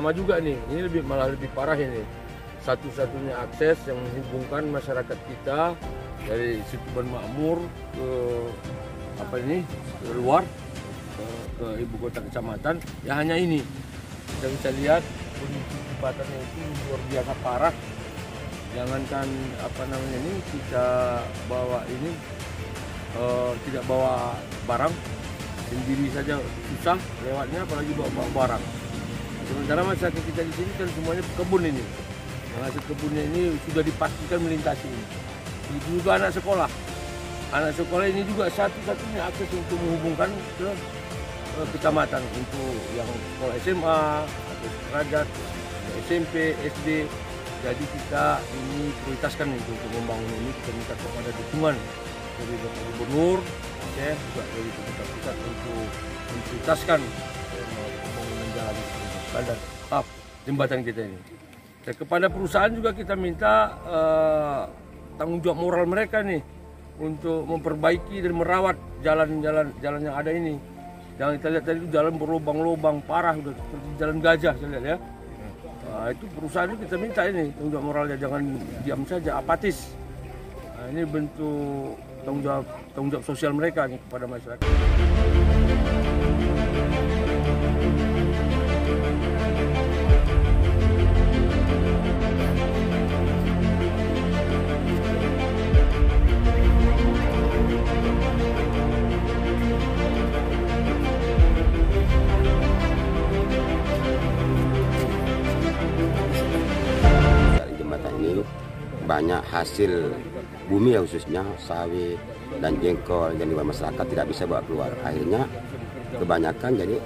sama juga nih. Ini malah lebih parah ini. Satu-satunya akses yang menghubungkan masyarakat kita dari Situban Makmur ke ke luar ke ibu kota kecamatan ya hanya ini. Kita bisa lihat kondisi jembatannya itu luar biasa parah. Jangankan ini kita bawa ini tidak bawa barang sendiri saja susah lewatnya, apalagi bawa barang. Sementara masyarakat kita di sini kan semuanya kebun ini. Hasil kebunnya ini sudah dipastikan melintasi ini. Itu juga anak sekolah. Anak sekolah ini juga satu-satunya akses untuk menghubungkan ke kecamatan untuk yang sekolah SMA atau sederajat, SMP, SD. Jadi kita ini prioritaskan untuk membangun ini. Kita minta kepada dukungan dari Bapak Gubernur, juga dari pemerintah pusat untuk memprioritaskan pembangunan jalan dan jembatan kita ini. Dan kepada perusahaan juga kita minta tanggung jawab moral mereka nih untuk memperbaiki dan merawat jalan-jalan yang ada ini. Jangan kita lihat tadi itu jalan berlubang-lubang parah, udah seperti jalan gajah saya lihat ya. Nah, itu perusahaan itu kita minta ini tanggung jawab moralnya, jangan diam saja apatis. Nah, ini bentuk tanggung jawab sosial mereka nih kepada masyarakat. Banyak hasil bumi ya, khususnya sawit dan jengkol yang di masyarakat tidak bisa bawa keluar. Akhirnya kebanyakan jadi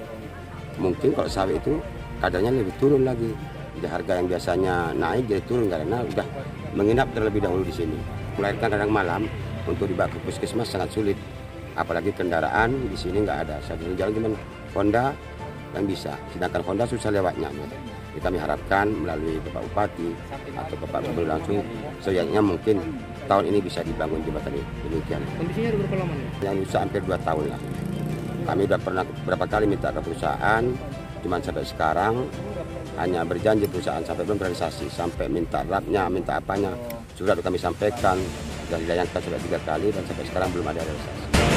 mungkin kalau sawit itu kadarnya lebih turun lagi. Jadi harga yang biasanya naik jadi turun karena sudah menginap terlebih dahulu di sini. Melahirkan kadang malam untuk dibawa ke puskesmas sangat sulit. Apalagi kendaraan di sini nggak ada. Satu jalan cuma Honda yang bisa, sedangkan Honda susah lewatnya. Kami harapkan melalui Bapak Bupati atau Bapak Gubernur langsung sejatinya mungkin tahun ini bisa dibangun jembatan ini. Demikian. Kondisinya udah berapa lama nih? Yang rusak hampir 2 tahun lah. Kami sudah pernah berapa kali minta ke perusahaan, cuman sampai sekarang hanya berjanji perusahaan sampai belum realisasi, sampai minta rapnya, minta apanya, sudah kami sampaikan dan dilayangkan sudah 3 kali dan sampai sekarang belum ada realisasi.